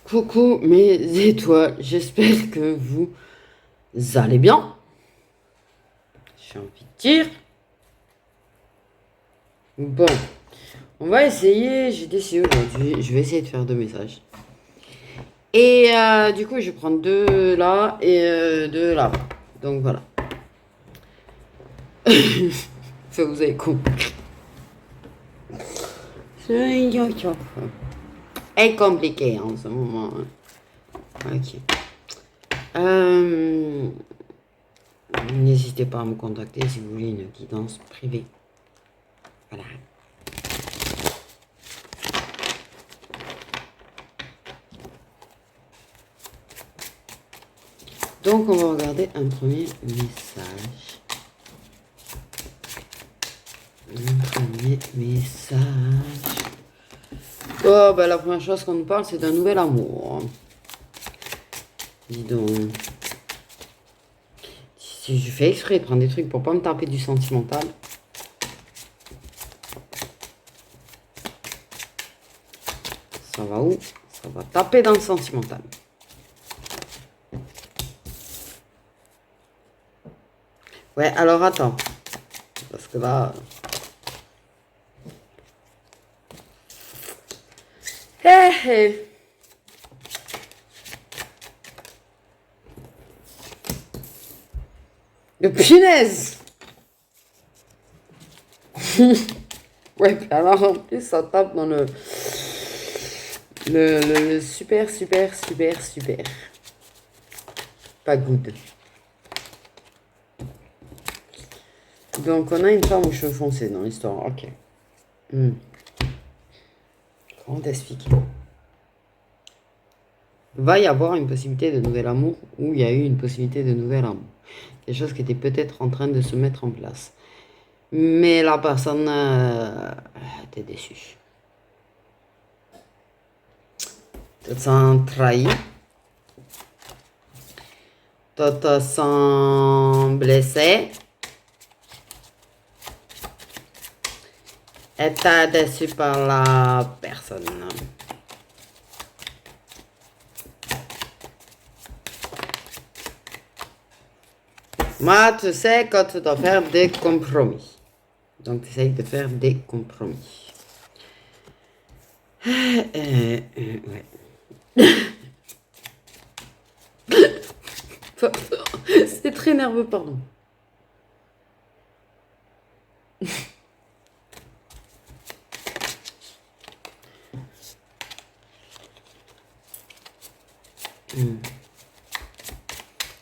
Coucou mes étoiles, j'espère que vous allez bien. J'ai envie de dire. Bon, on va essayer, j'ai décidé aujourd'hui, je vais essayer de faire 2 messages. Et du coup, je vais prendre 2 là et 2 là. Donc voilà. Ça vous avez compris. C'est compliqué en ce moment. Ok. N'hésitez pas à me contacter si vous voulez une guidance privée. Voilà. Donc on va regarder un premier message. Oh, ben la première chose qu'on nous parle, c'est d'un nouvel amour. Dis donc. Si je fais exprès de prendre des trucs pour pas me taper du sentimental. Ça va où? Ça va taper dans le sentimental. Ouais, alors attends. Parce que là... Hé hé. De punaise. Ouais, alors en plus ça tape dans le super, super, super, super. Pas good. Donc on a une femme aux cheveux foncés dans l'histoire, ok. Comment t'expliquer? Va y avoir une possibilité de nouvel amour ou il y a eu une possibilité de nouvel amour. Quelque chose qui était peut-être en train de se mettre en place. Mais la personne était déçue. Tu te sens trahi. Tu te sens blessé. Et t'es déçu par la personne. Moi, tu sais, quand tu dois faire des compromis. Donc, tu essayes de faire des compromis. Ouais. C'est très nerveux, pardon.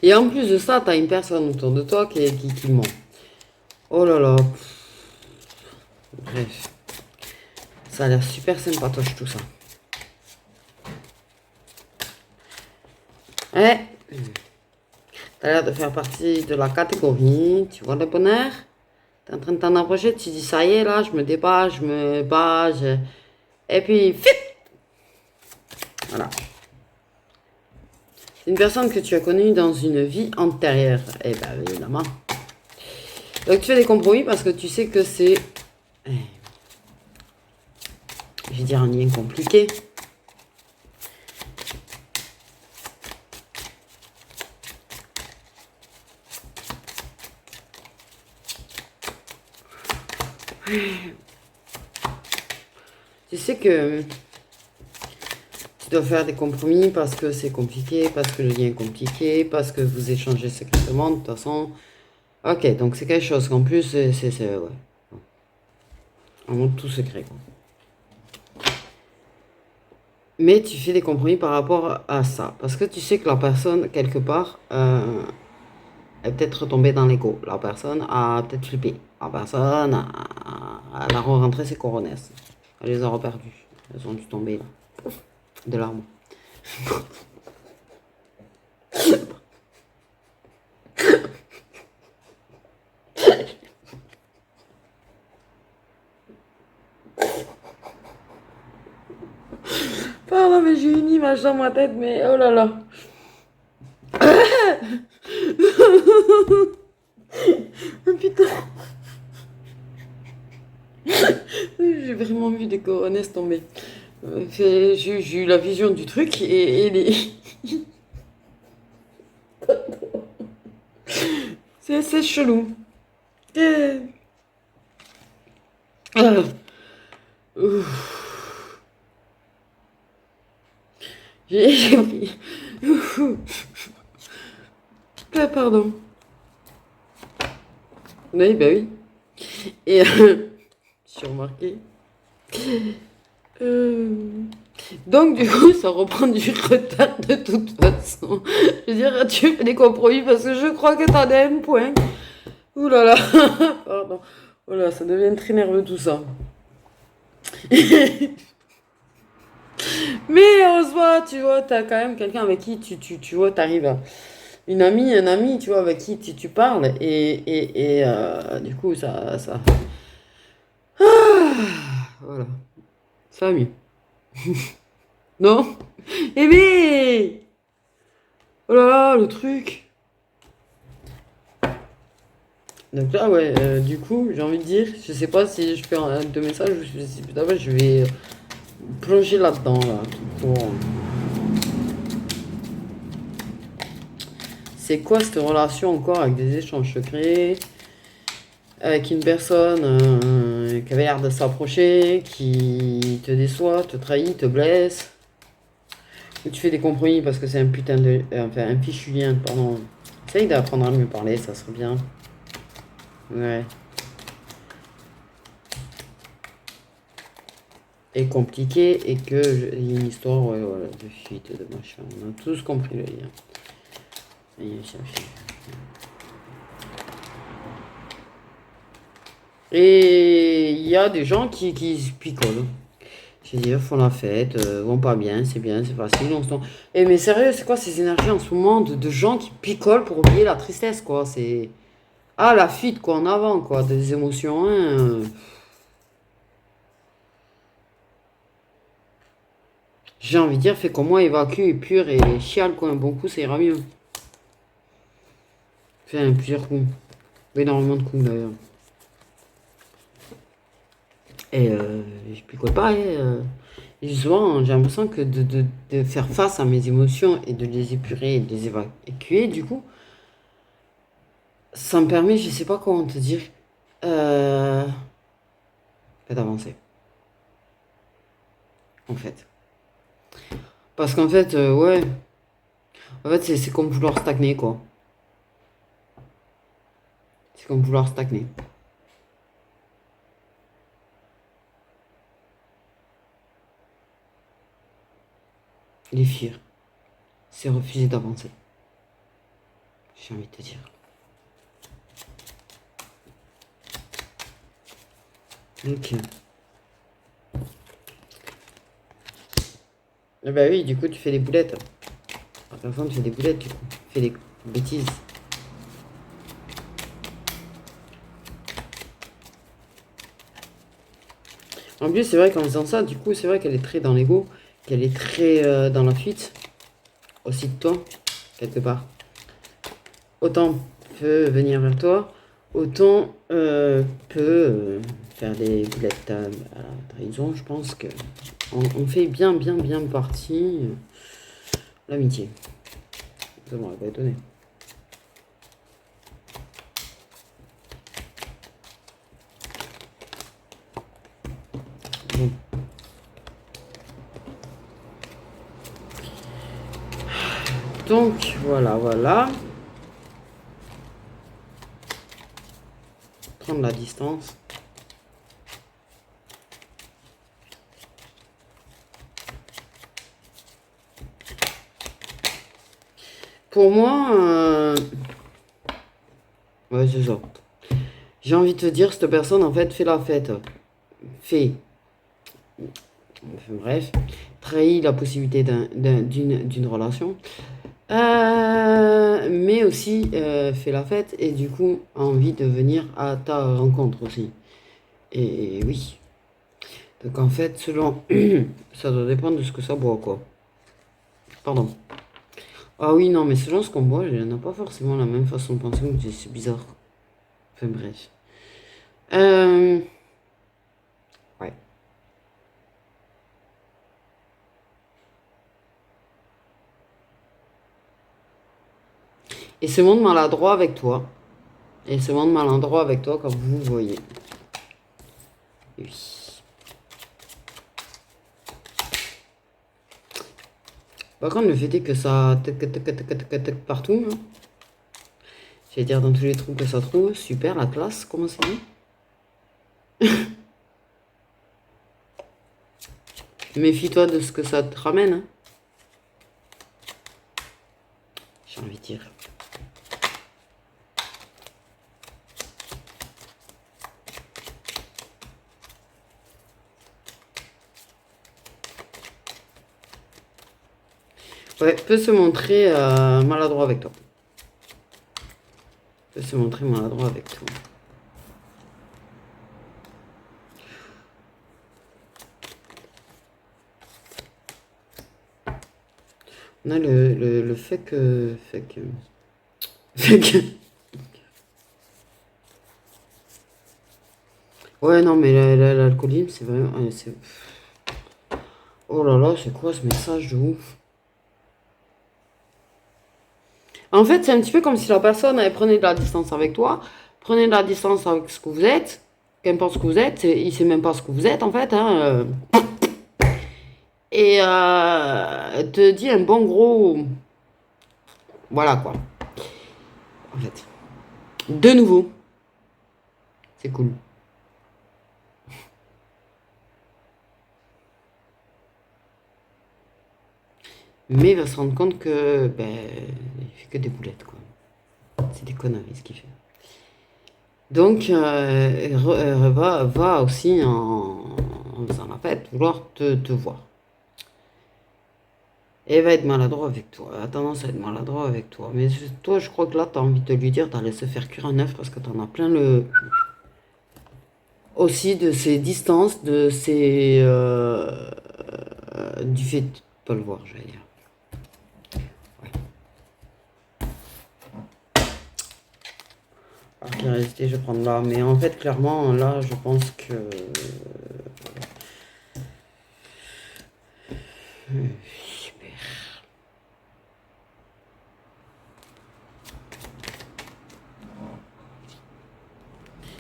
Et en plus de ça, t'as une personne autour de toi qui ment. Oh là là. Bref. Ça a l'air super sympatoche tout ça. Eh. T'as l'air de faire partie de la catégorie. Tu vois le bonheur? T'es en train de t'en approcher, tu dis ça y est là, je me débat, je me bats, et puis fit. Voilà. C'est une personne que tu as connue dans une vie antérieure. Eh ben évidemment. Donc tu fais des compromis parce que tu sais que c'est... Je vais dire un lien compliqué. Tu sais que tu dois faire des compromis parce que c'est compliqué, parce que le lien est compliqué, parce que vous échangez secrètement, de toute façon. Ok, donc c'est quelque chose qu'en plus, c'est ouais. Vraiment tout secret, quoi. Mais tu fais des compromis par rapport à ça. Parce que tu sais que la personne, quelque part, est peut-être tombée dans l'ego. La personne a peut-être flippé. La personne elle a rentré ses coronesses. Elle les a reperdues. Elles ont dû tomber là. De larmes. Pardon, mais j'ai une image dans ma tête, mais oh là là. Putain. J'ai vraiment vu des coronesses tomber. J'ai eu la vision du truc et c'est chelou. Euh, euh, ouf. J'ai pris. Ah, pardon. Oui, bah oui. Et j'ai remarqué. Euh, Donc, du coup, ça reprend du retard de toute façon. Je veux dire, tu fais des compromis parce que je crois que t'en as un point. Ouh là là. Pardon. Oh là, ça devient très nerveux tout ça. Mais heureusement, tu vois, t'as quand même quelqu'un avec qui tu vois, t'arrives à une amie, un ami, tu vois, avec qui tu parles et du coup, ça. Voilà, ça va mieux. Non? Eh mais! Oh là là, le truc! Donc là, ouais, du coup, j'ai envie de dire, je sais pas si je fais un de messages ou si putain, ouais, je vais plonger là-dedans, là. Pour... C'est quoi cette relation encore avec des échanges secrets? Avec une personne qui avait l'air de s'approcher, qui te déçoit, te trahit, te blesse, ou tu fais des compromis parce que c'est un putain de. Enfin, un fichu lien, pardon. Essaye d'apprendre à mieux parler, ça serait bien. Ouais. Et compliqué, et que il y a une histoire ouais, voilà, de fuite, de machin. On a tous compris le lien. Et il y a des gens qui se picolent. Je veux dire, font la fête, vont pas bien, c'est facile. On se tombe. Eh mais sérieux, c'est quoi ces énergies en ce moment de gens qui picolent pour oublier la tristesse, quoi? C'est. Ah, la fuite, quoi, en avant, quoi, des émotions, hein. J'ai envie de dire, fais comme moi, évacue, épure et chiale, quoi, un bon coup, ça ira mieux. Fais plusieurs coups. Énormément de coups, d'ailleurs. Et je picole pas, hein. Et souvent, j'ai l'impression que de faire face à mes émotions et de les épurer et de les évacuer, du coup, ça me permet, je sais pas comment te dire, euh, d'avancer, en fait. Parce qu'en fait, ouais, en fait, c'est comme vouloir stagner, quoi. C'est comme vouloir stagner. Les fuir, c'est refuser d'avancer, j'ai envie de te dire. Ok. Eh bah oui, du coup, tu fais des boulettes. À la fin, tu fais des boulettes, du coup. Tu fais des bêtises. En plus, c'est vrai qu'en faisant ça, du coup, c'est vrai qu'elle est très dans l'ego, qu'elle est très dans la fuite, aussi de toi, quelque part. Autant peut venir vers toi, autant peut faire des boulettes à la trahison. Je pense que on fait bien partie l'amitié. Ça m'aurait pas étonné. Bon. Donc, voilà. Prendre la distance. Pour moi, ouais, c'est ça. J'ai envie de te dire, cette personne, en fait, fait la fête. Fait, enfin, bref, trahit la possibilité d'une relation. Mais aussi fait la fête et du coup a envie de venir à ta rencontre aussi. Et oui. Donc en fait, selon. Ça doit dépendre de ce que ça boit, quoi. Pardon. Ah oui, non, mais selon ce qu'on boit, on n'a pas forcément la même façon de penser, donc c'est bizarre. Enfin bref. Euh, ouais. Et se montre maladroit avec toi. Et se montre maladroit avec toi comme vous voyez. Oui. Par contre, le fait est que ça partout, hein. J'allais dire dans tous les trous que ça trouve. Super, la classe, comment c'est dit. Méfie-toi de ce que ça te ramène. Hein. J'ai envie de dire. Ouais, peut se montrer maladroit avec toi. Peut se montrer maladroit avec toi. On a le fait que... Ouais, non, mais l'alcoolisme, c'est vraiment... Oh là là, c'est quoi ce message de ouf? En fait, c'est un petit peu comme si la personne, elle prenait de la distance avec toi, prenait de la distance avec ce que vous êtes, qu'importe ce que vous êtes, il sait même pas ce que vous êtes, en fait, hein, et te dit un bon gros... Voilà, quoi. En fait. De nouveau. C'est cool. Mais il va se rendre compte que ben, il fait que des boulettes, quoi. C'est des conneries ce qu'il fait. Donc, va aussi en faisant la fête, vouloir te voir. Et va être maladroit avec toi. Elle a tendance à être maladroit avec toi. Mais toi, je crois que là, tu as envie de lui dire d'aller se faire cuire un œuf parce que tu en as plein le. Aussi de ses distances, de ses. Du fait de pas le voir, j'allais dire. Alors qu'il est resté, je vais prendre là. Mais en fait, clairement, là, je pense que. Super.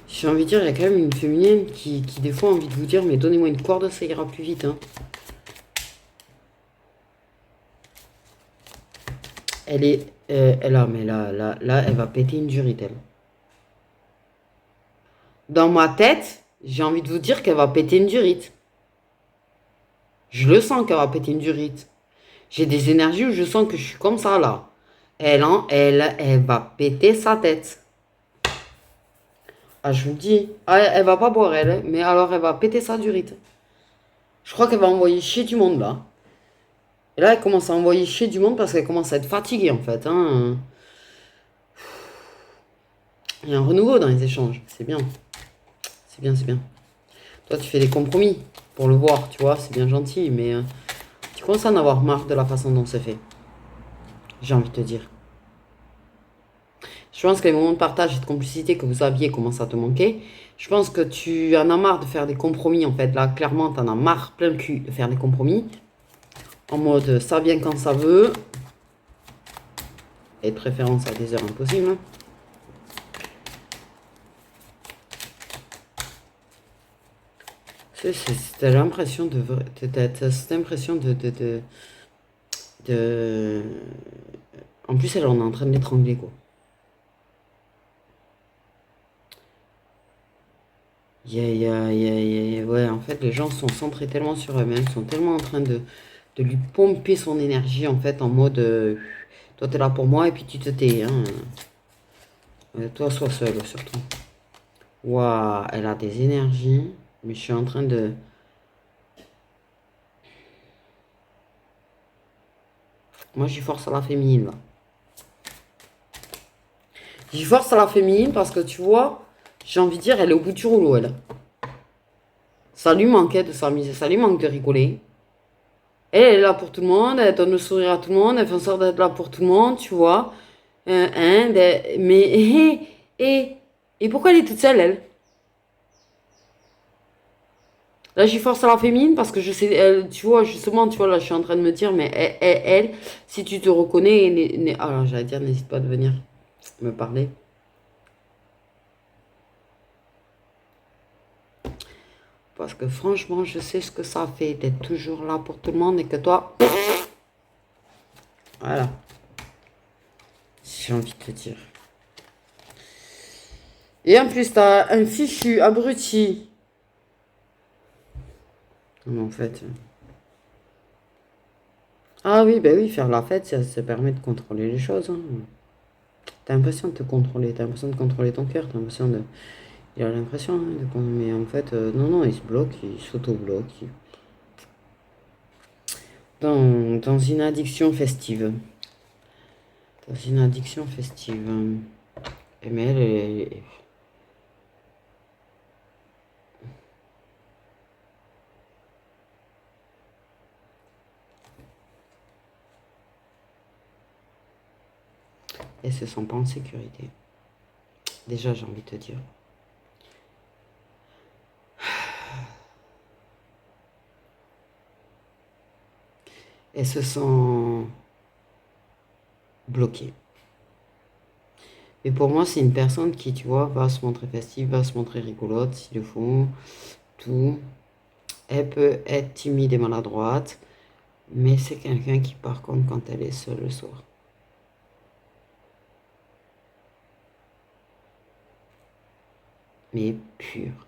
J'ai envie de dire, il y a quand même une féminine qui des fois a envie de vous dire, mais donnez-moi une corde, ça ira plus vite. Hein. Elle est. Mais là, elle va péter une durite, elle. Dans ma tête, j'ai envie de vous dire qu'elle va péter une durite. Je le sens qu'elle va péter une durite. J'ai des énergies où je sens que je suis comme ça, là. Elle va péter sa tête. Ah, je vous dis, elle va pas boire, elle, mais alors elle va péter sa durite. Je crois qu'elle va envoyer chier du monde, là. Et là, elle commence à envoyer chier du monde parce qu'elle commence à être fatiguée, en fait. Hein. Il y a un renouveau dans les échanges. C'est bien. C'est bien, c'est bien. Toi, tu fais des compromis pour le voir, tu vois. C'est bien gentil, mais tu commences à en avoir marre de la façon dont c'est fait. J'ai envie de te dire. Je pense que les moments de partage et de complicité que vous aviez commencent à te manquer. Je pense que tu en as marre de faire des compromis, en fait. Là, clairement, tu en as marre plein le cul de faire des compromis. En mode, ça vient quand ça veut. Et de préférence à des heures impossibles. Hein. T'as l'impression de... T'as cette impression de... En plus, elle en est en train de l'étrangler, quoi. Ouais, en fait, les gens sont centrés tellement sur eux-mêmes, sont tellement en train de lui pomper son énergie, en fait, en mode... toi, t'es là pour moi, et puis tu te tais, hein. Toi, sois seul, surtout. Waouh, elle a des énergies, mais je suis en train de... Moi, j'y force à la féminine, là. J'y force à la féminine parce que, tu vois, j'ai envie de dire, elle est au bout du rouleau, elle. Ça lui manquait de s'amuser, ça lui manque de rigoler. Elle est là pour tout le monde, elle donne le sourire à tout le monde, elle fait en sorte d'être là pour tout le monde, tu vois. Mais, et pourquoi elle est toute seule, elle? Là, j'y force à la féminine parce que je sais, tu vois, justement, tu vois, là, je suis en train de me dire, mais si tu te reconnais, alors j'allais dire, n'hésite pas de venir me parler. Parce que franchement, je sais ce que ça fait d'être toujours là pour tout le monde et que toi, voilà, j'ai envie de te dire. Et en plus, t'as un fichu abruti. En fait. Ah oui, ben oui, faire la fête, ça permet de contrôler les choses. Hein. T'as l'impression de te contrôler, t'as l'impression de contrôler ton cœur, t'as l'impression de. Il a l'impression, hein, mais en fait, non, non, il se bloque, il s'auto-bloque. Dans une addiction festive. Dans une addiction festive. Mais elle se sent pas en sécurité. Déjà, j'ai envie de te dire. Elle se sent bloquée. Mais pour moi, c'est une personne qui, tu vois, va se montrer festive, va se montrer rigolote s'il le faut, tout. Elle peut être timide et maladroite, mais c'est quelqu'un qui, par contre, quand elle est seule le soir, mais est pure,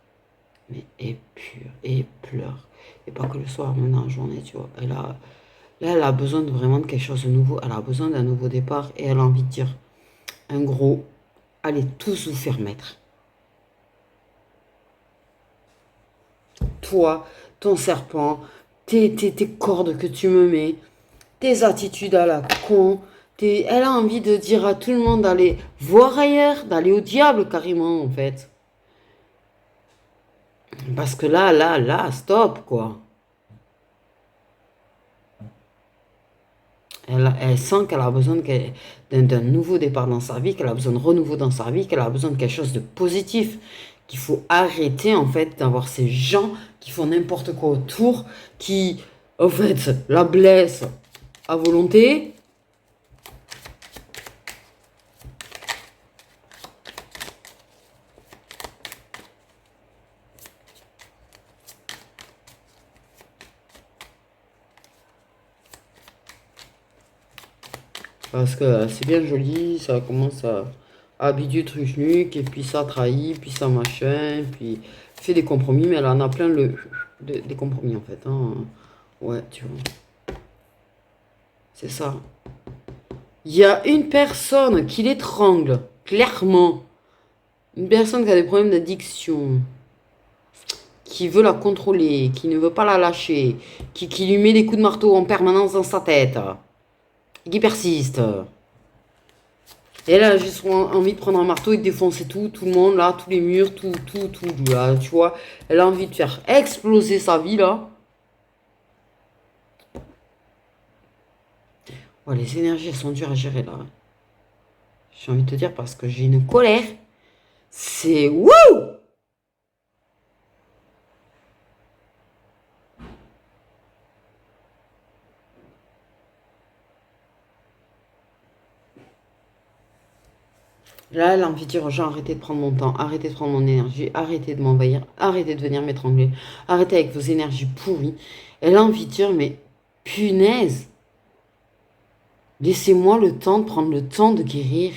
mais est pure, et pleure. Et pas que le soir, même dans la journée, tu vois. Là, elle a besoin vraiment de quelque chose de nouveau, elle a besoin d'un nouveau départ, et elle a envie de dire un gros, allez tous vous faire mettre. Toi, ton serpent, tes cordes que tu me mets, tes attitudes à la con, elle a envie de dire à tout le monde d'aller voir ailleurs, d'aller au diable carrément en fait. Parce que là, stop quoi. Elle sent qu'elle a besoin d'un nouveau départ dans sa vie, qu'elle a besoin de renouveau dans sa vie, qu'elle a besoin de quelque chose de positif. Qu'il faut arrêter en fait d'avoir ces gens qui font n'importe quoi autour, qui en fait la blessent à volonté. Parce que c'est bien joli, ça commence à habituer truc nuque, et puis ça trahit, puis ça machin, puis fait des compromis, mais elle en a plein des compromis en fait. Hein. Ouais, tu vois. C'est ça. Il y a une personne qui l'étrangle, clairement. Une personne qui a des problèmes d'addiction, qui veut la contrôler, qui ne veut pas la lâcher, qui lui met des coups de marteau en permanence dans sa tête, et qui persiste. Et elle a juste envie de prendre un marteau et de défoncer tout le monde, là, tous les murs, tout, là, tu vois. Elle a envie de faire exploser sa vie, là. Ouais, les énergies, elles sont dures à gérer, là. J'ai envie de te dire parce que j'ai une colère. C'est wouh! Là, elle a envie de dire aux gens, arrêtez de prendre mon temps, arrêtez de prendre mon énergie, arrêtez de m'envahir, arrêtez de venir m'étrangler, arrêtez avec vos énergies pourries. Elle a envie de dire, mais punaise, laissez-moi le temps de prendre le temps de guérir.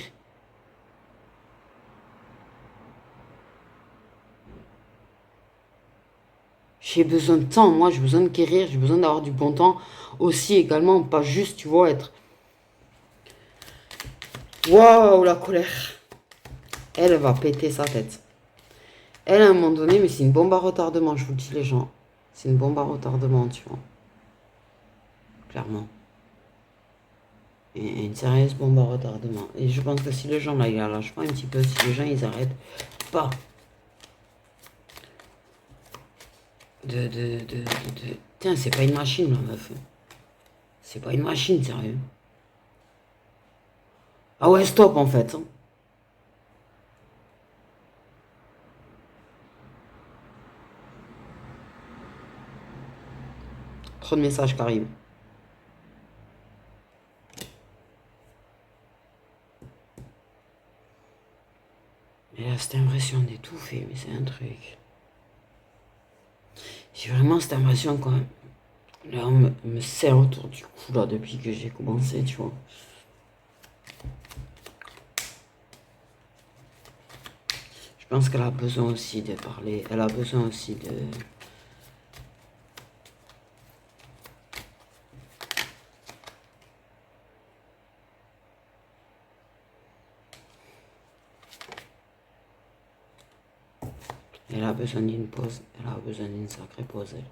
J'ai besoin de temps, moi, j'ai besoin de guérir, j'ai besoin d'avoir du bon temps aussi également, pas juste, tu vois, être... Waouh, la colère. Elle va péter sa tête. Elle, à un moment donné, mais c'est une bombe à retardement, je vous le dis, les gens. C'est une bombe à retardement, tu vois. Clairement. Et une sérieuse bombe à retardement. Et je pense que si les gens, là, ils la lâchent pas un petit peu, si les gens, ils arrêtent pas Tiens, c'est pas une machine, la meuf. C'est pas une machine, sérieux. Ah ouais, stop, en fait. Hein. trop de messages qui arrivent. Et là, cette impression d'étouffer, mais c'est un truc. J'ai vraiment cette impression quand même. Là, on me serre autour du cou, là, depuis que j'ai commencé, tu vois. Je pense qu'elle a besoin aussi de parler. Elle a besoin aussi de... Elle a besoin d'une pause. Elle a besoin d'une sacrée pause, elle.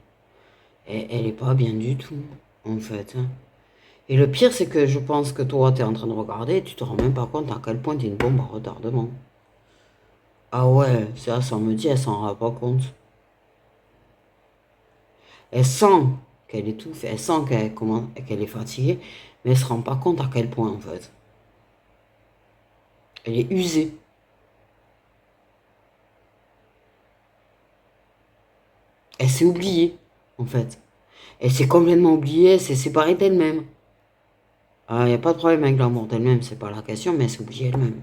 Et elle est pas bien du tout, en fait. Hein. Et le pire, c'est que je pense que toi, tu es en train de regarder et tu te rends même pas compte à quel point tu es une bombe à retardement. Ah ouais, ça me dit, elle s'en rend pas compte. Elle sent qu'elle étouffe, elle sent qu'elle est fatiguée, mais elle se rend pas compte à quel point, en fait. Elle est usée. Elle s'est oubliée, en fait. Elle s'est complètement oubliée, elle s'est séparée d'elle-même. Ah, y a pas de problème avec l'amour d'elle-même, c'est pas la question, mais elle s'est oubliée elle-même.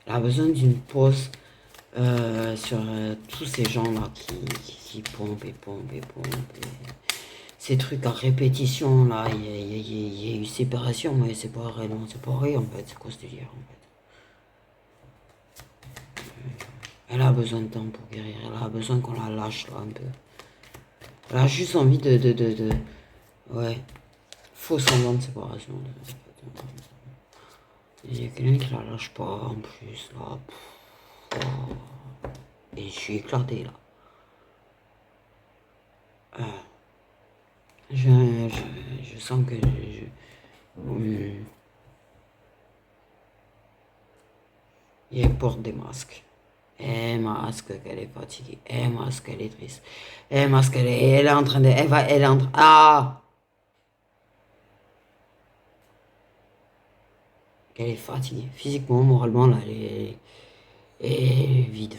Elle a besoin d'une pause sur tous ces gens-là qui pompent et pompent et pompent. Ces trucs à répétition, là, il y a eu séparation, mais c'est pas vrai, non, c'est pas vrai, en fait. C'est quoi ce délire, en fait? Elle a besoin de temps pour guérir, elle a besoin qu'on la lâche, là, un peu. Elle a juste envie de... Ouais. Faux semblant de séparation. Il y a quelqu'un qui la lâche pas, en plus, là. Oh. Et je suis éclaté, là. Je sens que elle porte des masques. Elle masque qu'elle est fatiguée. Elle masque qu'elle est triste. Elle masque elle est en train de... Elle est en train... Ah! Qu'elle est fatiguée. Physiquement, moralement, là, elle est vide.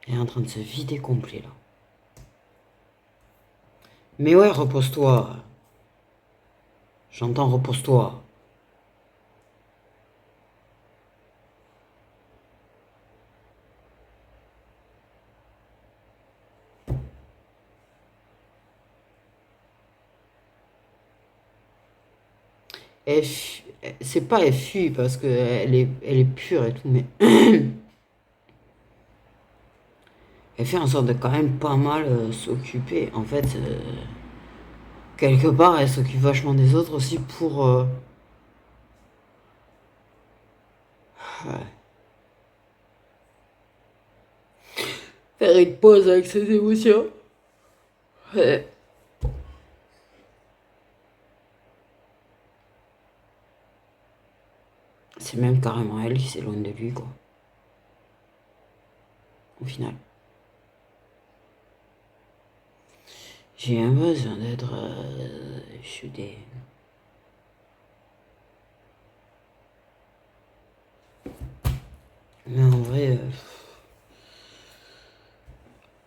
Elle est en train de se vider complet, là. Mais ouais, repose-toi. J'entends repose-toi. C'est pas elle fuit parce qu'elle est pure et tout, mais elle fait en sorte de quand même pas mal s'occuper. En fait, quelque part, elle s'occupe vachement des autres aussi pour faire une pause avec ses émotions. Ouais. C'est même carrément elle qui s'éloigne de lui, quoi. Au final. J'ai un besoin d'être soudé. Mais en vrai,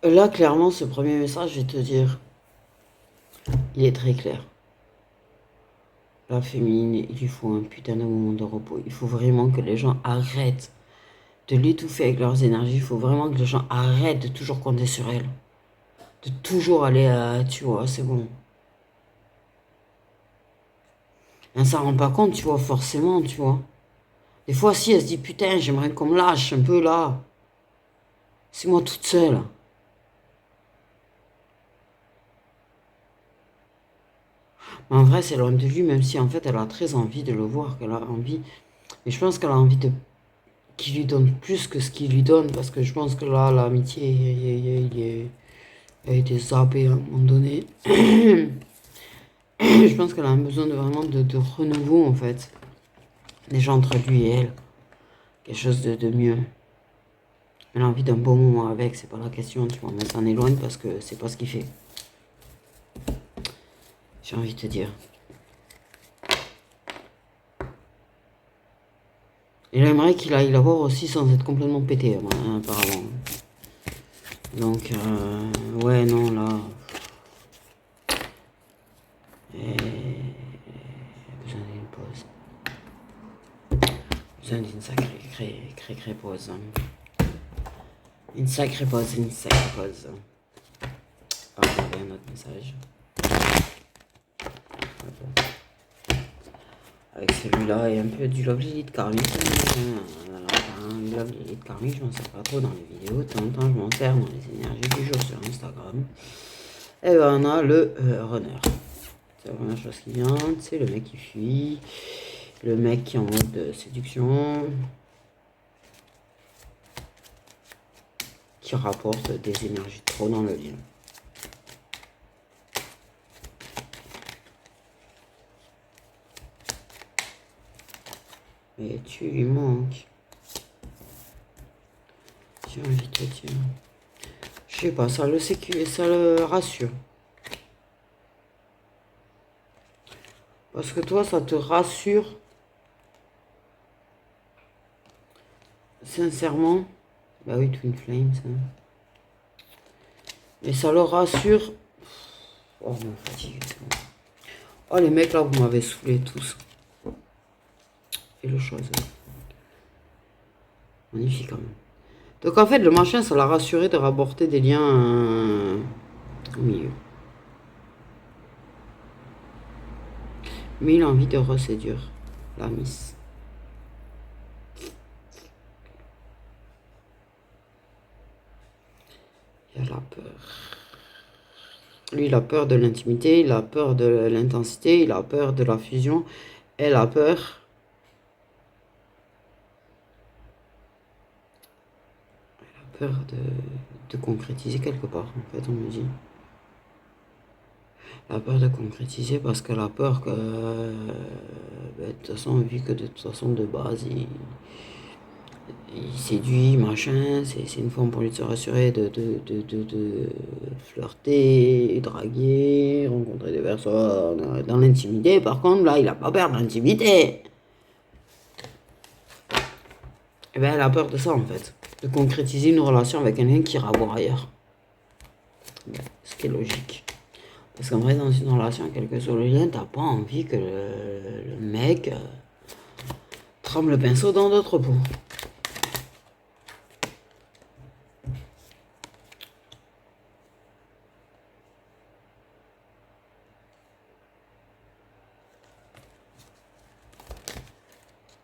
là, clairement, ce premier message, je vais te dire, il est très clair. La féminine, il lui faut un putain de moment de repos. Il faut vraiment que les gens arrêtent de l'étouffer avec leurs énergies. Il faut vraiment que les gens arrêtent de toujours compter sur elle. De toujours aller à... Tu vois, c'est bon. Elle s'en rend pas compte, tu vois, forcément, tu vois. Des fois, si, elle se dit, putain, j'aimerais qu'on me lâche un peu là. C'est moi toute seule. Mais en vrai, c'est loin de lui, même si en fait, elle a très envie de le voir, qu'elle a envie. Mais je pense qu'elle a envie de qu'il lui donne plus que ce qu'il lui donne, parce que je pense que là, l'amitié, a été zappé à un moment donné. Je pense qu'elle a besoin de vraiment de renouveau, en fait. Déjà entre lui et elle. Quelque chose de mieux. Elle a envie d'un bon moment avec, c'est pas la question, tu vois, mais s'en éloigne parce que c'est pas ce qu'il fait. J'ai envie de te dire. Il aimerait qu'il aille la voir aussi sans être complètement pété, apparemment. Donc, ouais, non, là. Et... besoin d'une pause. Besoin d'une sacrée pause. Une sacrée pause, une sacrée pause. On va regarder un autre message. Avec celui-là et un peu du Love Lilith karmique. Love Lilith karmique, je m'en sers pas trop dans les vidéos. De temps en temps, je m'en sers dans les énergies du jour sur Instagram. Et ben, on a le runner. C'est la première chose qui vient. C'est le mec qui fuit. Le mec qui est en mode de séduction. Qui rapporte des énergies trop dans le lien. Et tu lui manques. Tiens, vite, tiens. Je sais pas, ça le rassure. Parce que toi, ça te rassure. Sincèrement. Bah oui, Twin Flame, ça. Mais ça le rassure. Oh, je me fatigue. Oh, les mecs, là, vous m'avez saoulé tous. Et le chose. Magnifique, quand même. Donc, en fait, le machin, ça l'a rassuré de rapporter des liens au milieu. Mais il a envie de reséduire la miss. Il a la peur. Lui, il a peur de l'intimité, il a peur de l'intensité, il a peur de la fusion. Elle a peur. Elle a peur de concrétiser quelque part, en fait, on me dit. Elle a peur de concrétiser parce qu'elle a peur que, de toute façon, vu que de toute façon, de base, il séduit, machin, c'est une forme pour lui de se rassurer, de flirter, draguer, rencontrer des personnes dans l'intimité. Par contre, là, il a pas peur de l'intimité. Et ben, elle a peur de ça, en fait. De concrétiser une relation avec quelqu'un qui ira voir ailleurs. Ben, ce qui est logique. Parce qu'en vrai, dans une relation, quel que soit le lien, t'as pas envie que le mec tremble le pinceau dans d'autres pots.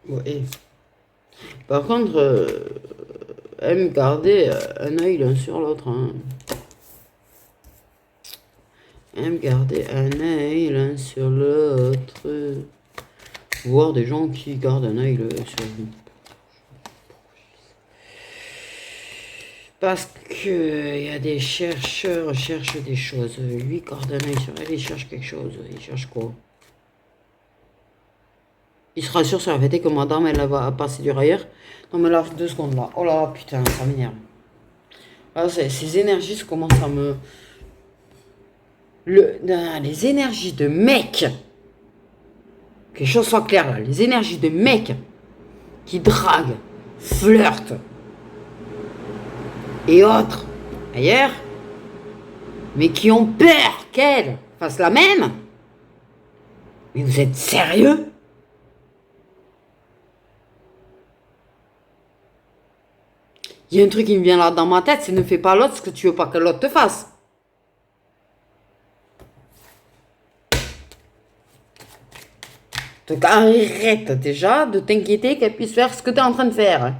Ouais. Par contre, aime garder un œil l'un sur l'autre. Hein. Aime garder un œil l'un sur l'autre. Voir des gens qui gardent un œil sur lui. Parce que y a des chercheurs cherchent des choses. Lui garde un œil sur elle, il cherche quelque chose. Il cherche quoi? Il se rassure sur la fait que madame, elle va passer du ailleurs. Non mais là, 2 secondes là. Oh là, putain, ça m'énerve. Ah, ces énergies, ça commence à me... les énergies de mec. Que les choses soient claires là. Les énergies de mec qui draguent, flirtent et autres ailleurs, mais qui ont peur qu'elle fasse la même. Mais vous êtes sérieux? Il y a un truc qui me vient là dans ma tête, c'est ne fais pas l'autre ce que tu veux pas que l'autre te fasse. Donc arrête déjà de t'inquiéter qu'elle puisse faire ce que tu es en train de faire.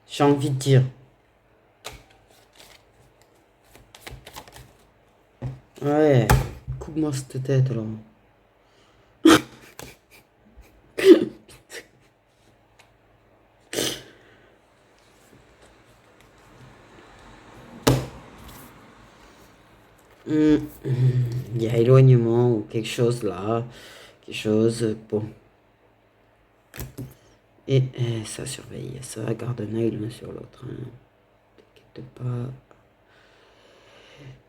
J'ai envie de dire. Ouais, coupe-moi cette tête là. Il y a éloignement ou quelque chose là. Quelque chose. Bon. Et ça surveille. Ça garde un œil l'un sur l'autre. Hein. T'inquiète pas.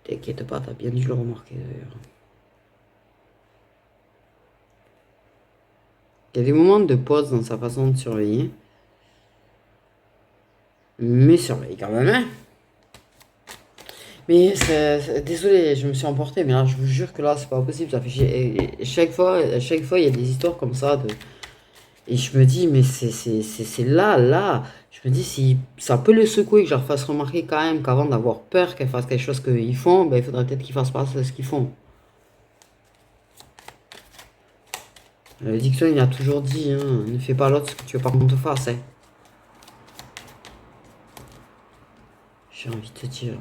T'inquiète pas, t'as bien dû le remarquer d'ailleurs. Il y a des moments de pause dans sa façon de surveiller. Mais surveille quand même, hein. Mais désolé, je me suis emporté, mais là, je vous jure que là, c'est pas possible. Ça fait et chaque fois, il y a des histoires comme ça. Et je me dis, mais c'est là. Je me dis, si ça peut le secouer, que je leur fasse remarquer quand même qu'avant d'avoir peur qu'elles fassent quelque chose qu'ils font, ben, il faudrait peut-être qu'ils fassent pas ce qu'ils font. Dixon, il a toujours dit, hein, ne fais pas l'autre ce que tu veux pas qu'on te fasse. Hein. J'ai envie de te dire.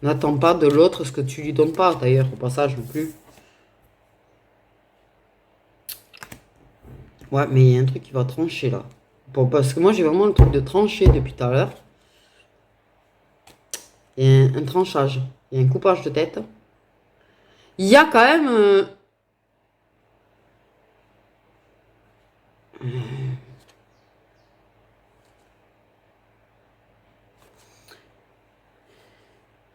N'attends pas de l'autre ce que tu lui donnes pas, d'ailleurs, au passage non plus. Ouais, mais il y a un truc qui va trancher là. Bon, parce que moi, j'ai vraiment le truc de trancher depuis tout à l'heure. Il y a un tranchage. Il y a un coupage de tête. Il y a quand même.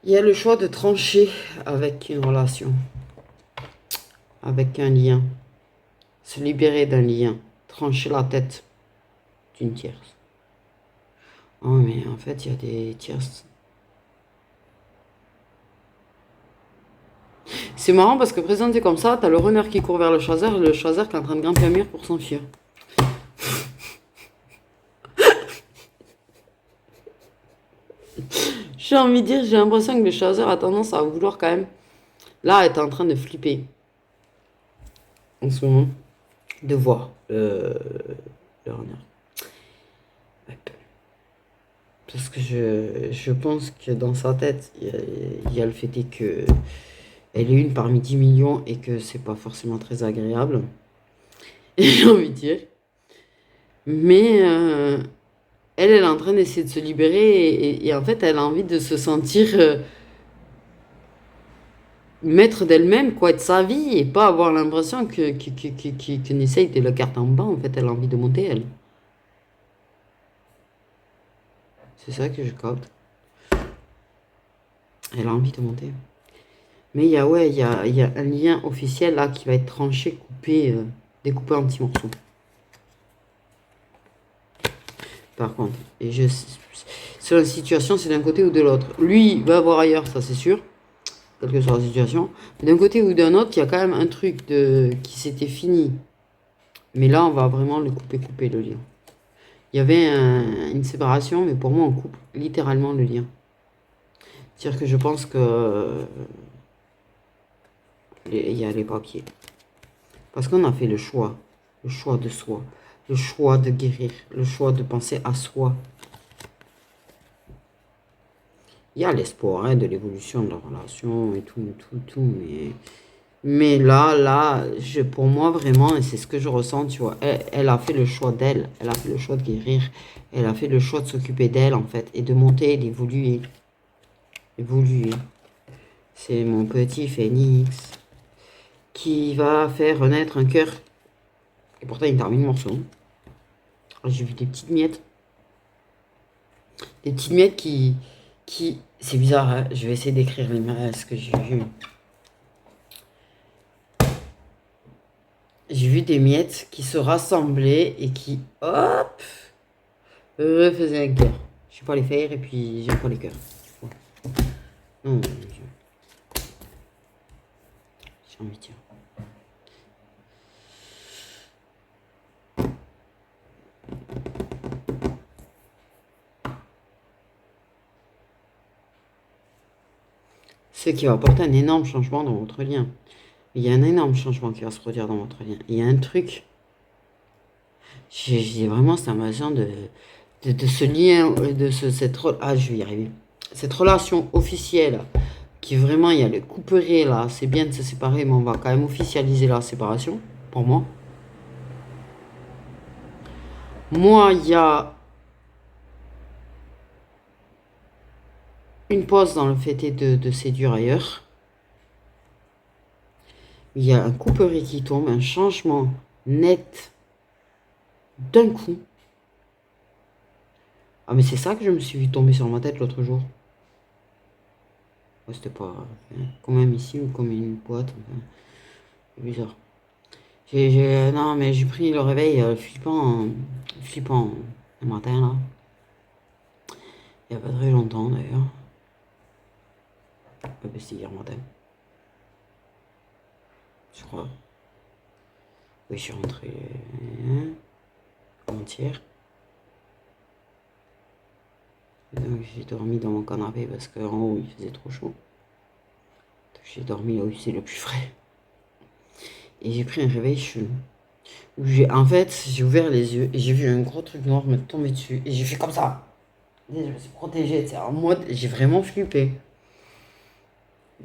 Il y a le choix de trancher avec une relation. Avec un lien. Se libérer d'un lien. Trancher la tête d'une tierce. Oh, mais en fait, il y a des tierces. C'est marrant parce que présenté comme ça, t'as le runner qui court vers le choiseur et le choiseur qui est en train de grimper un mur pour s'enfuir. J'ai envie de dire, j'ai l'impression que le choiseur a tendance à vouloir quand même. Là, être en train de flipper. En ce moment. De voir le runner. Parce que je pense que dans sa tête, il y a le fait que elle est une parmi 10 millions et que c'est pas forcément très agréable. J'ai envie de dire. Mais elle est en train d'essayer de se libérer et en fait, elle a envie de se sentir maître d'elle-même, quoi, de sa vie et pas avoir l'impression qu'on essaye de la carte en bas. En fait, elle a envie de monter, elle. C'est ça que je capte. Elle a envie de monter. Mais il y a, ouais, il y a un lien officiel là qui va être tranché, coupé, découpé en petits morceaux. Par contre, sur la situation, c'est d'un côté ou de l'autre. Lui va voir ailleurs, ça c'est sûr, quelle que soit la situation. Mais d'un côté ou d'un autre, il y a quand même un truc qui s'était fini. Mais là, on va vraiment le couper le lien. Il y avait une séparation, mais pour moi, on coupe littéralement le lien. C'est-à-dire que je pense que il y a les papiers. Parce qu'on a fait le choix de soi, le choix de guérir, le choix de penser à soi. Il y a l'espoir hein, de l'évolution de la relation et tout, mais là, pour moi vraiment, et c'est ce que je ressens, tu vois, elle a fait le choix d'elle, elle a fait le choix de guérir, elle a fait le choix de s'occuper d'elle en fait, et de monter, d'évoluer, évoluer. C'est mon petit phénix qui va faire renaître un cœur. Et pourtant, il termine le morceau. J'ai vu des petites miettes. Des petites miettes c'est bizarre, hein. Je vais essayer d'écrire ce que j'ai vu. J'ai vu des miettes qui se rassemblaient et qui, hop, refaisaient un cœur. Je sais pas les faire et puis j'aime pas les cœurs. Non, j'ai envie de dire. Ce qui va apporter un énorme changement dans votre lien. Il y a un énorme changement qui va se produire dans votre lien. Il y a un truc. J'ai vraiment cette impression de ce lien, je vais y arriver. Cette relation officielle, qui vraiment, il y a le couperet là, c'est bien de se séparer, mais on va quand même officialiser la séparation, pour moi. Moi, il y a une pause dans le fait de séduire ailleurs. Il y a un couperet qui tombe, un changement net d'un coup. Ah, mais c'est ça que je me suis vu tomber sur ma tête l'autre jour. Ouais, c'était pas comme un missile ou comme une boîte. Enfin, c'est bizarre. Non, mais j'ai pris le réveil flippant le matin là. Il n'y a pas très longtemps d'ailleurs. C'est hier matin. Je crois. Oui, je suis rentré avant-hier. Donc j'ai dormi dans mon canapé parce qu'en haut il faisait trop chaud. Donc j'ai dormi là où c'est le plus frais. Et j'ai pris un réveil chelou. En fait, j'ai ouvert les yeux et j'ai vu un gros truc noir me tomber dessus. Et j'ai fait comme ça. Et je me suis protégée, c'est en mode, j'ai vraiment flippé.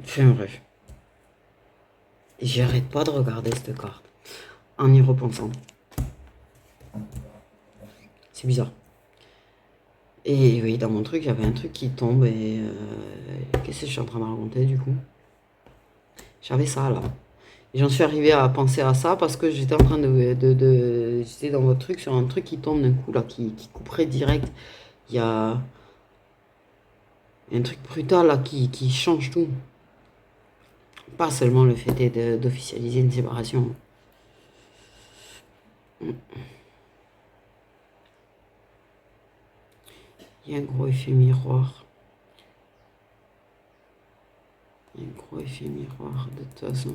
Enfin bref. Et j'arrête pas de regarder cette carte. En y repensant. C'est bizarre. Et oui, dans mon truc, il y avait un truc qui tombe et... qu'est-ce que je suis en train de raconter du coup? J'avais ça là. Et j'en suis arrivé à penser à ça parce que j'étais en train j'étais dans votre truc sur un truc qui tombe d'un coup là, qui couperait direct. Il y a un truc brutal là qui change tout. Pas seulement le fait d'officialiser une séparation. Il y a un gros effet miroir. Il y a un gros effet miroir de toute façon.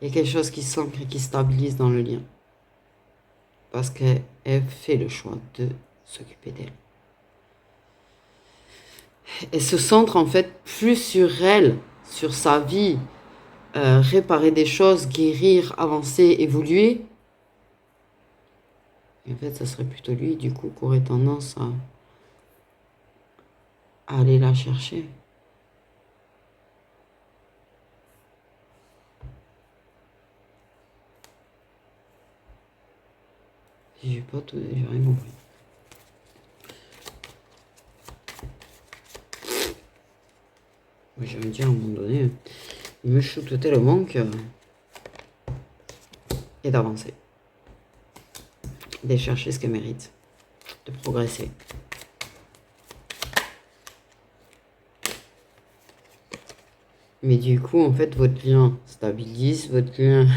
Il y a quelque chose qui s'ancre et qui stabilise dans le lien. Parce qu'elle fait le choix de s'occuper d'elle. Elle se centre en fait plus sur elle, sur sa vie, réparer des choses, guérir, avancer, évoluer. Et en fait, ça serait plutôt lui, du coup, qui aurait tendance à aller la chercher. J'ai pas tout, j'ai rien compris. Moi, j'aime dire à un moment donné, il me shoot tellement que... Et d'avancer. De chercher ce qu'elle mérite. De progresser. Mais du coup, en fait, votre lien stabilise, votre lien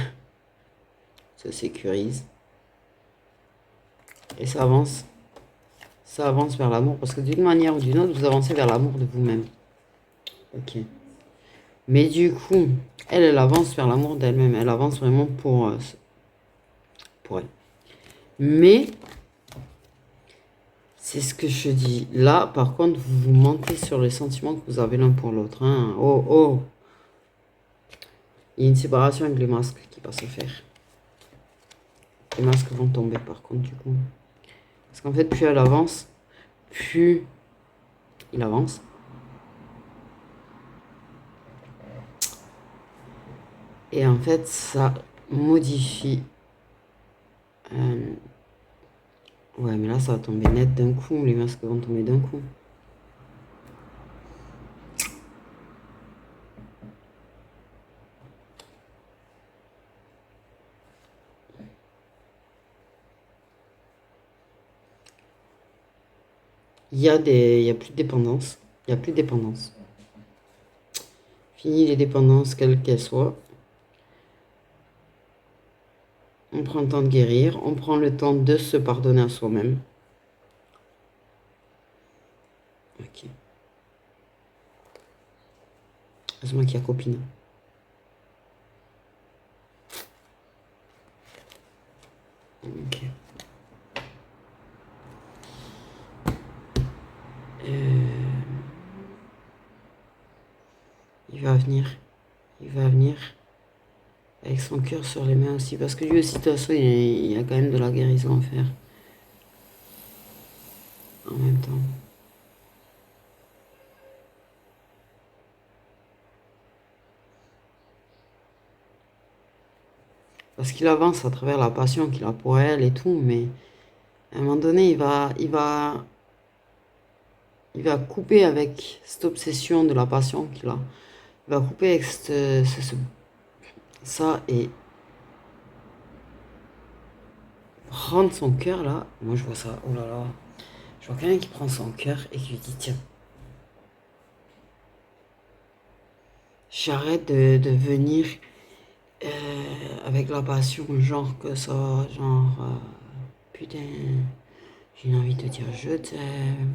se sécurise. Et ça avance. Ça avance vers l'amour. Parce que d'une manière ou d'une autre, vous avancez vers l'amour de vous-même. Ok. Mais du coup, elle avance vers l'amour d'elle-même. Elle avance vraiment pour elle. Mais, c'est ce que je dis. Là, par contre, vous vous mentez sur les sentiments que vous avez l'un pour l'autre. Hein. Oh, oh. Il y a une séparation avec les masques qui va se faire. Les masques vont tomber, par contre, du coup. Parce qu'en fait, plus elle avance, plus il avance. Et en fait, ça modifie. Ouais, mais là, ça va tomber net d'un coup. Les masques vont tomber d'un coup. Il y a plus de dépendance. Il n'y a plus de dépendance. Fini les dépendances, quelles qu'elles soient. On prend le temps de guérir. On prend le temps de se pardonner à soi-même. Ok. Heureusement qu'il y a copine. Ok. Il va venir. Il va venir. Avec son cœur sur les mains aussi. Parce que lui aussi, de toute façon, il y a quand même de la guérison à faire. En même temps. Parce qu'il avance à travers la passion qu'il a pour elle et tout, mais à un moment donné, il va couper avec cette obsession de la passion qu'il a. Il va couper avec ça et prendre son cœur là. Moi, je vois ça. Oh là là. Je vois quelqu'un qui prend son cœur et qui lui dit tiens, j'arrête de venir avec la passion, genre que ça, genre putain. J'ai envie de te dire je t'aime.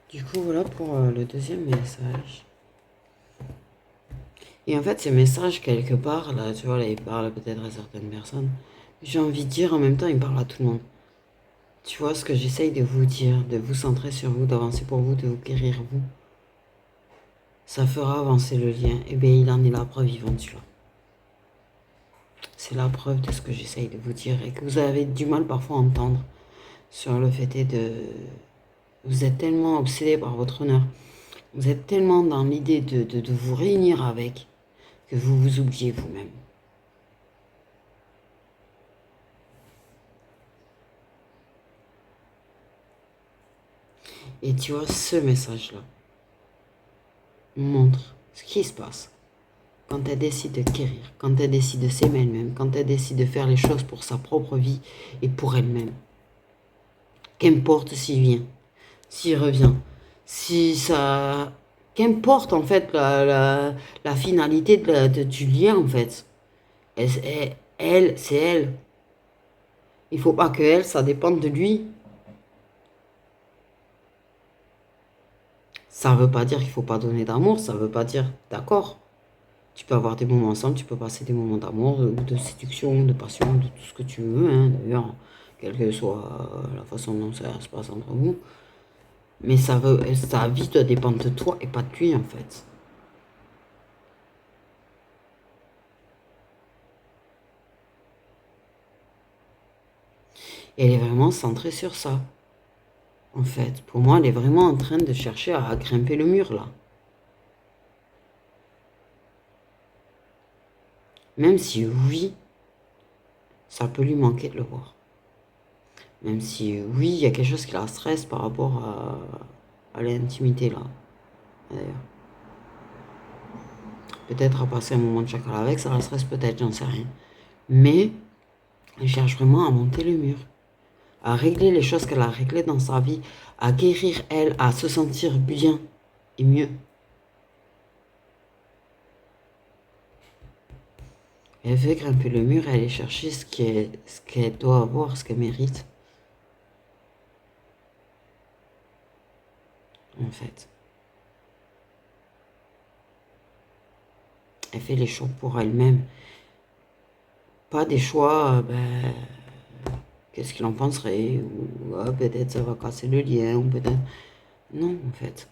Du coup, voilà pour le deuxième message. Et en fait, ces messages, quelque part, là, tu vois, là, ils parlent peut-être à certaines personnes. J'ai envie de dire, en même temps, ils parlent à tout le monde. Tu vois, ce que j'essaye de vous dire, de vous centrer sur vous, d'avancer pour vous, de vous guérir vous, ça fera avancer le lien. Et bien, il en est la preuve vivante, celui-là. C'est la preuve de ce que j'essaye de vous dire et que vous avez du mal parfois à entendre sur le fait de... Vous êtes tellement obsédé par votre honneur. Vous êtes tellement dans l'idée de vous réunir avec que vous vous oubliez vous-même. Et tu vois, ce message-là montre ce qui se passe quand elle décide de guérir, quand elle décide de s'aimer elle-même, quand elle décide de faire les choses pour sa propre vie et pour elle-même. Qu'importe s'il vient, s'il revient, si ça... Qu'importe en fait la finalité du lien en fait. Elle, c'est elle. Il faut pas que elle, ça dépende de lui. Ça veut pas dire qu'il faut pas donner d'amour, ça veut pas dire, d'accord, tu peux avoir des moments ensemble, tu peux passer des moments d'amour, ou de séduction, de passion, de tout ce que tu veux, hein, d'ailleurs, quelle que soit la façon dont ça se passe entre vous. Mais sa vie doit dépendre de toi et pas de lui, en fait. Et elle est vraiment centrée sur ça, en fait. Pour moi, elle est vraiment en train de chercher à grimper le mur, là. Même si, oui, ça peut lui manquer de le voir. Même si, oui, il y a quelque chose qui la stresse par rapport à l'intimité, là, d'ailleurs. Peut-être à passer un moment de chacal avec, ça la stresse peut-être, j'en sais rien. Mais elle cherche vraiment à monter le mur, à régler les choses qu'elle a réglées dans sa vie, à guérir elle, à se sentir bien et mieux. Elle veut grimper le mur et aller chercher ce qu'elle doit avoir, ce qu'elle mérite. En fait. Elle fait les choix pour elle-même. Pas des choix, qu'est-ce qu'il en penserait, ou ah, peut-être ça va casser le lien, ou peut-être... Non, en fait.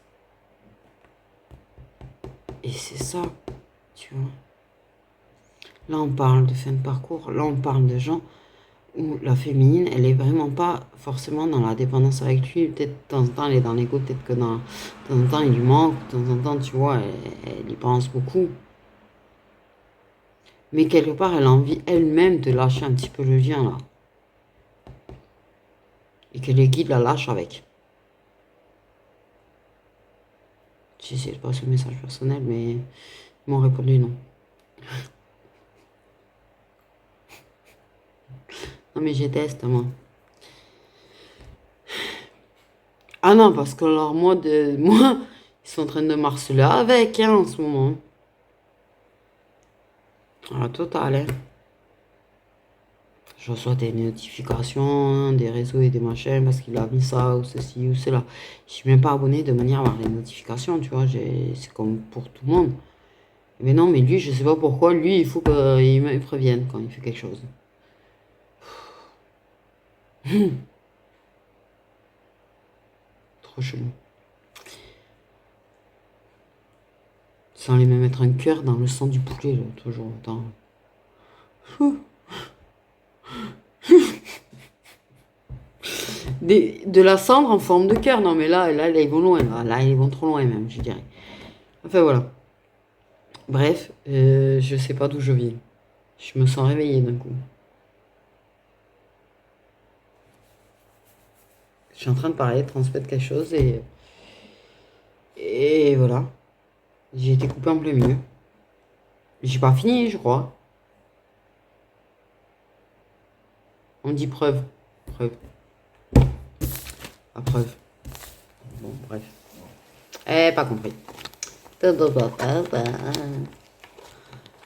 Et c'est ça, tu vois. Là, on parle de fin de parcours, là, on parle de gens où la féminine, elle est vraiment pas forcément dans la dépendance avec lui. Peut-être de temps en temps, elle est dans l'ego, peut-être que de temps en temps, il lui manque, de temps en temps, tu vois, elle y pense beaucoup. Mais quelque part, elle a envie elle-même de lâcher un petit peu le lien, là. Et que les guides la lâchent avec. J'essaie de passer le message personnel, mais ils m'ont répondu non. Non, mais je teste, moi. Ah non, parce que alors, moi, ils sont en train de marceler avec, hein, en ce moment. À la totale, hein. Je reçois des notifications, des réseaux et des machins parce qu'il a mis ça ou ceci ou cela. Je suis même pas abonné de manière à avoir les notifications, tu vois. C'est comme pour tout le monde. Mais non, mais lui, je sais pas pourquoi, lui, il faut qu'il me prévienne quand il fait quelque chose. Trop chelou. Sans les même mettre un cœur dans le sang du poulet, là, toujours autant. De la cendre en forme de cœur. Non, mais là, ils vont loin. Là, ils vont trop loin, même, je dirais. Enfin, voilà. Bref, je sais pas d'où je viens. Je me sens réveillée d'un coup. Je suis en train de parler, de transmettre quelque chose et voilà. J'ai été coupé en plein milieu. J'ai pas fini, je crois. On dit preuve. Preuve. La preuve. Bon, bref. Pas compris.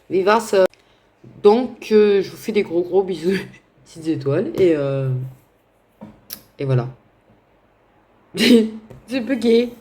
Vivace. Donc, je vous fais des gros bisous. Petites étoiles. Et voilà. J'ai bugué.